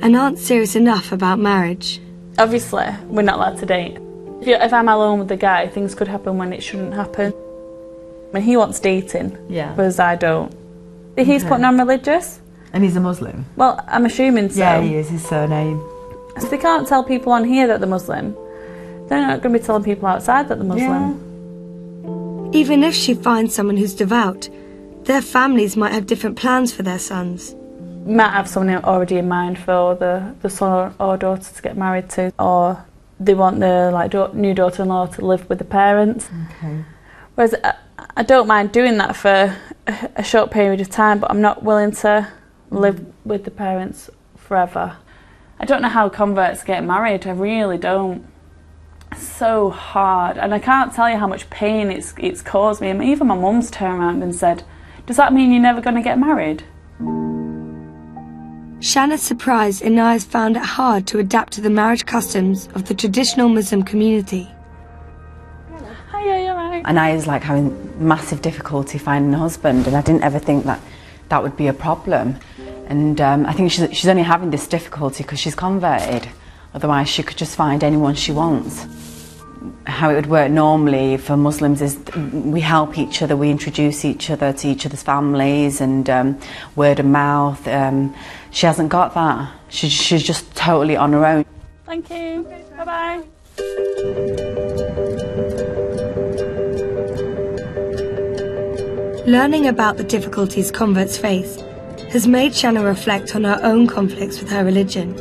and aren't serious enough about marriage. Obviously, we're not allowed to date. If I'm alone with the guy, things could happen when it shouldn't happen. I mean, he wants dating, whereas I don't. He's put non-religious. And he's a Muslim? Well, I'm assuming so. Yeah, he is, his surname. So they can't tell people on here that they're Muslim. They're not going to be telling people outside that they're Muslim. Yeah. Even if she finds someone who's devout, their families might have different plans for their sons. Might have someone already in mind for the son or daughter to get married to, or they want the new daughter-in-law to live with the parents. Okay. Whereas I don't mind doing that for a short period of time, but I'm not willing to live with the parents forever. I don't know how converts get married, I really don't. It's so hard, and I can't tell you how much pain it's caused me. Even my mum's turned around and said, "Does that mean you're never going to get married?" Shanna's surprised Inaya's found it hard to adapt to the marriage customs of the traditional Muslim community. Hiya, you're right. And I was like having massive difficulty finding a husband, and I didn't ever think that that would be a problem. And I think she's only having this difficulty because she's converted. Otherwise she could just find anyone she wants. How it would work normally for Muslims is we help each other, we introduce each other to each other's families, and word of mouth. She hasn't got that. She's just totally on her own. Thank you. Bye-bye. Learning about the difficulties converts face has made Shanna reflect on her own conflicts with her religion.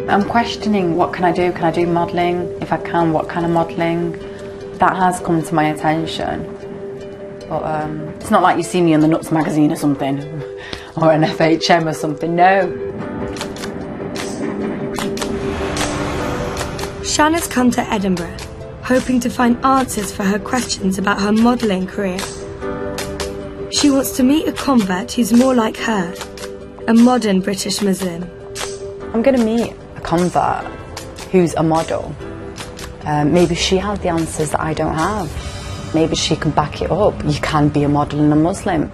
I'm questioning, what can I do? Can I do modelling? If I can, what kind of modelling? That has come to my attention. But it's not like you see me on the Nuts magazine or something, or an FHM or something, no. Shanna's come to Edinburgh, hoping to find answers for her questions about her modelling career. She wants to meet a convert who's more like her, a modern British Muslim. I'm going to meet a convert who's a model. Maybe she has the answers that I don't have. Maybe she can back it up. You can be a model and a Muslim.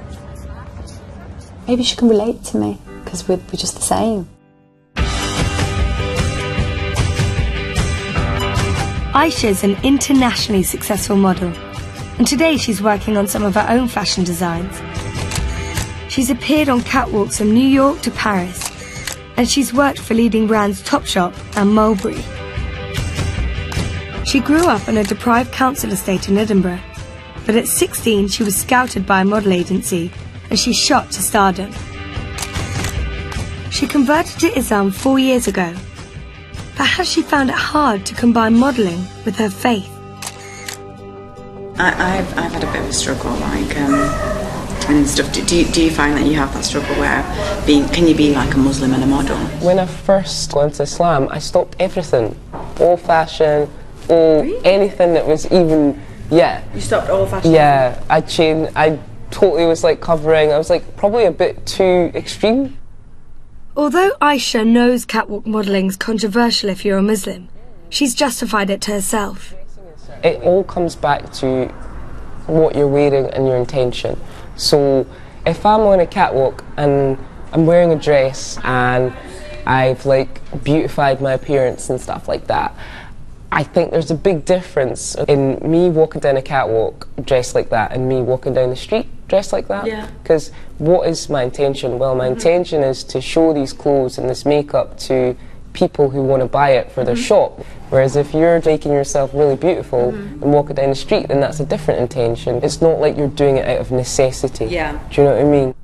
Maybe she can relate to me, because we're just the same. Aisha's an internationally successful model, and today she's working on some of her own fashion designs. She's appeared on catwalks from New York to Paris, and she's worked for leading brands Topshop and Mulberry. She grew up on a deprived council estate in Edinburgh, but at 16 she was scouted by a model agency and she shot to stardom. She converted to Islam 4 years ago, but has she found it hard to combine modelling with her faith? I've had a bit of a struggle, and stuff. Do you find that you have that struggle where can you be like a Muslim and a model? When I first went to Islam, I stopped everything, all fashion, anything that was even, You stopped all fashion? Yeah, I changed. I totally was like covering. I was like probably a bit too extreme. Although Aisha knows catwalk modelling's controversial if you're a Muslim, she's justified it to herself. It all comes back to what you're wearing and your intention. So if I'm on a catwalk and I'm wearing a dress and I've like beautified my appearance and stuff like that, I think there's a big difference in me walking down a catwalk dressed like that and me walking down the street dressed like that. Yeah. Because what is my intention? Well, my intention is to show these clothes and this makeup to people who want to buy it for their shop. Whereas if you're making yourself really beautiful and walking down the street, then that's a different intention. It's not like you're doing it out of necessity. Yeah. Do you know what I mean?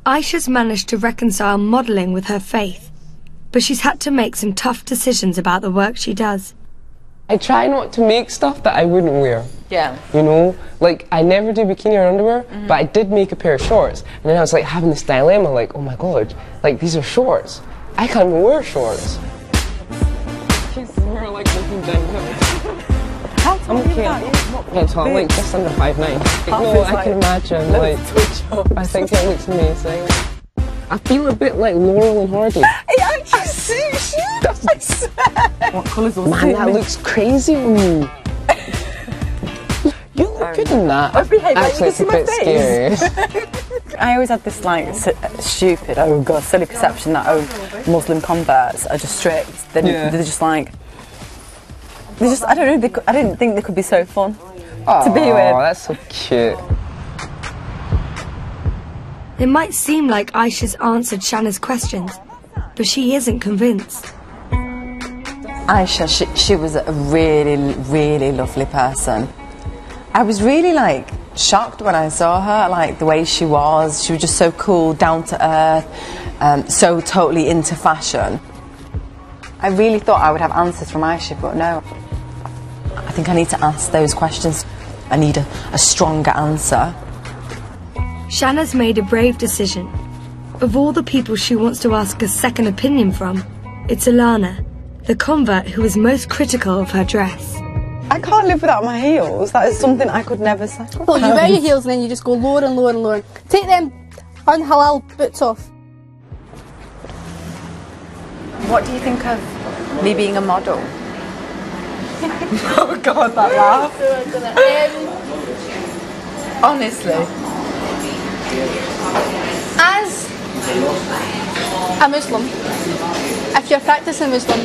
Aisha's managed to reconcile modelling with her faith, but she's had to make some tough decisions about the work she does. I try not to make stuff that I wouldn't wear. Yeah. You know, like I never do bikini or underwear, but I did make a pair of shorts. And then I was like having this dilemma, like, oh my god, like these are shorts. I can't even wear shorts. We're like looking downhill. How tall are you? Yeah, tall, like just under 5'9". No, I can imagine, like, I think it looks amazing. I feel a bit like Laurel and Hardy. It actually suits you, I swear. What colours will Man, that looks crazy on you. You look good in that. I've behaved like actually, you it's a can bit see my face. scary. I always had this like stupid, oh god, silly perception that Muslim converts are just strict. They're just like, I don't know. I didn't think they could be so fun to be with. Oh, that's so cute. It might seem like Aisha's answered Shanna's questions, but she isn't convinced. Aisha, she was a really, really lovely person. I was really like shocked when I saw her, like the way she was. She was just so cool, down to earth, so totally into fashion. I really thought I would have answers from Aisha, but no. I think I need to ask those questions. I need a stronger answer. Shanna's made a brave decision. Of all the people she wants to ask a second opinion from, it's Alana, the convert who was most critical of her dress. I can't live without my heels. That is something I could never sacrifice. Well, you wear your heels and then you just go lower and lower and lower. Take them unhalal boots off. What do you think of me being a model? Oh god, that laugh. Honestly. As a Muslim, if you're practicing Muslim,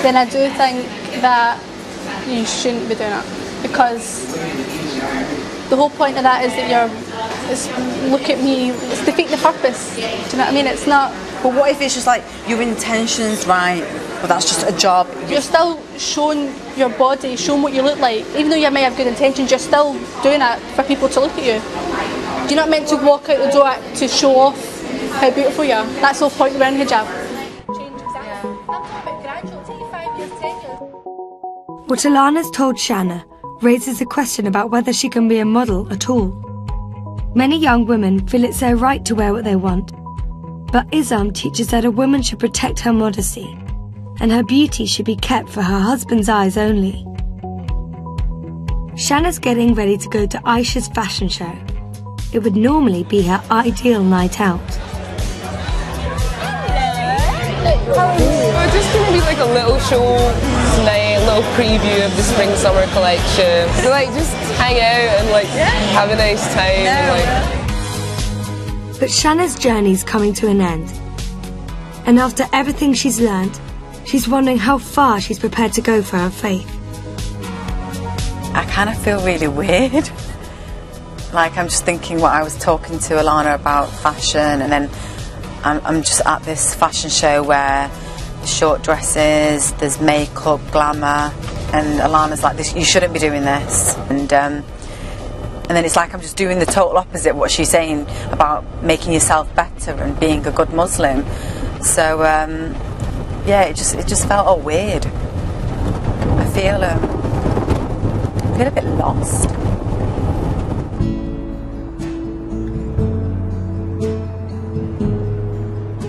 then I do think that you shouldn't be doing it, because the whole point of that is that look at me, it's defeating the purpose. Do you know what I mean? It's not. But what if it's just like your intentions right, but that's just a job? You're still showing your body, showing what you look like. Even though you may have good intentions, you're still doing it for people to look at you. You're not meant to walk out the door to show off how beautiful you are. That's the whole point of wearing hijab. What Alana's told Shanna raises a question about whether she can be a model at all. Many young women feel it's their right to wear what they want, but Islam teaches that a woman should protect her modesty, and her beauty should be kept for her husband's eyes only. Shanna's getting ready to go to Aisha's fashion show. It would normally be her ideal night out. We're just going to be like a little show tonight, a little preview of the spring-summer collection. So like just hang out and like have a nice time. And, like... But Shanna's journey's coming to an end. And after everything she's learned, she's wondering how far she's prepared to go for her faith. I kind of feel really weird. Like I'm just thinking what I was talking to Alana about fashion, and then I'm just at this fashion show where there's short dresses, there's makeup, glamour, and Alana's like, you shouldn't be doing this. And then it's like I'm just doing the total opposite of what she's saying about making yourself better and being a good Muslim. So yeah, it just felt all weird. I feel a bit lost.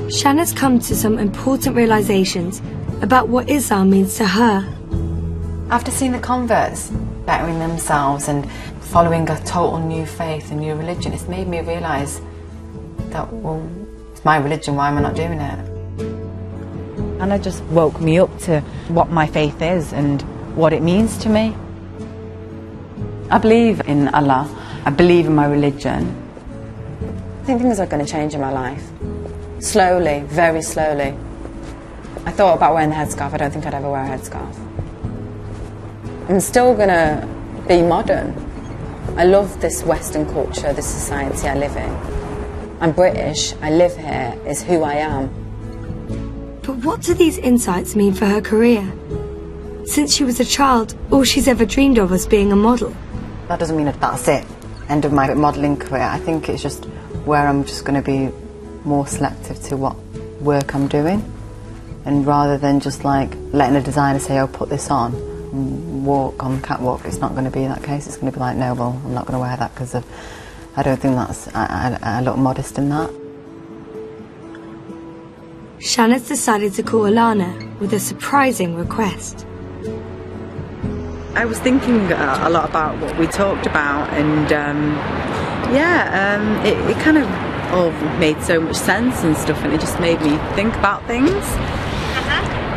Shanna's come to some important realizations about what Islam means to her. After seeing the converts bettering themselves and following a total new faith, a new religion, it's made me realise that, well, it's my religion, why am I not doing it? And it just woke me up to what my faith is and what it means to me. I believe in Allah, I believe in my religion. I think things are going to change in my life. Slowly, very slowly. I thought about wearing the headscarf. I don't think I'd ever wear a headscarf. I'm still going to be modern. I love this Western culture, this society I live in. I'm British, I live here, it's who I am. But what do these insights mean for her career? Since she was a child, all she's ever dreamed of was being a model. That doesn't mean that that's it, end of my modelling career. I think it's just where I'm just going to be more selective to what work I'm doing, and rather than just like letting a designer say, oh, put this on and walk on catwalk, it's not going to be that case. It's going to be like, no, well, I'm not going to wear that because I don't think that's, I look modest in that. Shanna's decided to call Alana with a surprising request. I was thinking a lot about what we talked about, and it kind of all made so much sense and stuff, and it just made me think about things.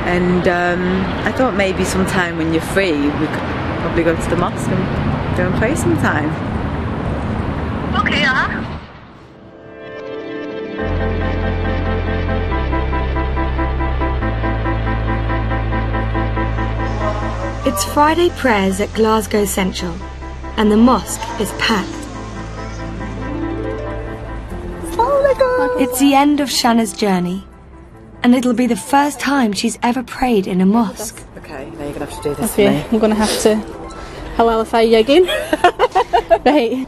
And I thought maybe sometime when you're free we could probably go to the mosque and go and pray sometime. Okay, It's Friday prayers at Glasgow Central, and the mosque is packed. It's the end of Shanna's journey, and it'll be the first time she's ever prayed in a mosque. Okay, now you're going to have to do this for me. I'm going to have to halalify you again. Right.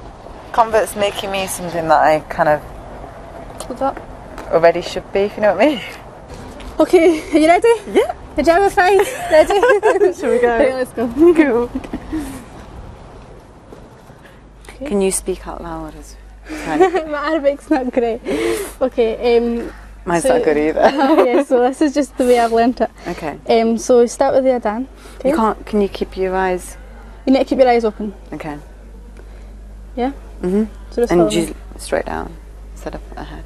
Convert's making me something that I kind of already should be, if you know what I mean. Okay, are you ready? Yeah. Hijabify, ready? Shall we go? Right, let's go. Cool. Okay. Can you speak out loud? My Arabic's not great. Okay, mine's not good either. Yeah, so this is just the way I've learnt it. Okay. So we start with the adhan. Okay? You can't. Can you keep your eyes? You need to keep your eyes open. Okay. Yeah. Mhm. So just and just straight down instead of ahead.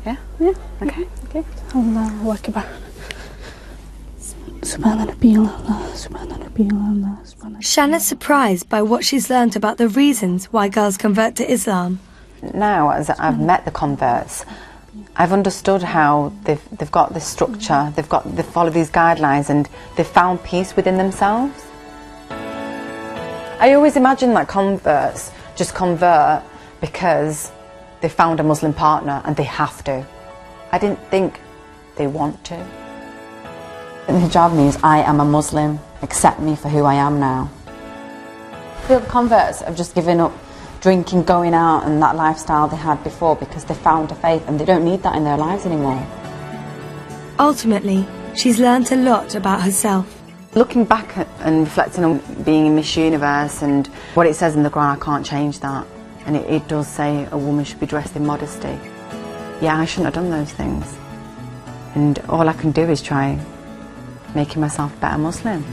Yeah. Yeah. Okay. Okay. Allahu Akbar. Subhanallah, Subhanallah. Shanna's surprised by what she's learnt about the reasons why girls convert to Islam. Now, as I've met the converts, I've understood how they've got this structure, they follow these guidelines, and they've found peace within themselves. I always imagine that converts just convert because they found a Muslim partner and they have to. I didn't think they want to. And hijab means I am a Muslim, accept me for who I am now. I feel the converts have just given up drinking, going out and that lifestyle they had before because they found a faith and they don't need that in their lives anymore. Ultimately, she's learnt a lot about herself. Looking back and reflecting on being in Miss Universe and what it says in the Quran, I can't change that. And it does say a woman should be dressed in modesty. Yeah, I shouldn't have done those things. And all I can do is try making myself a better Muslim.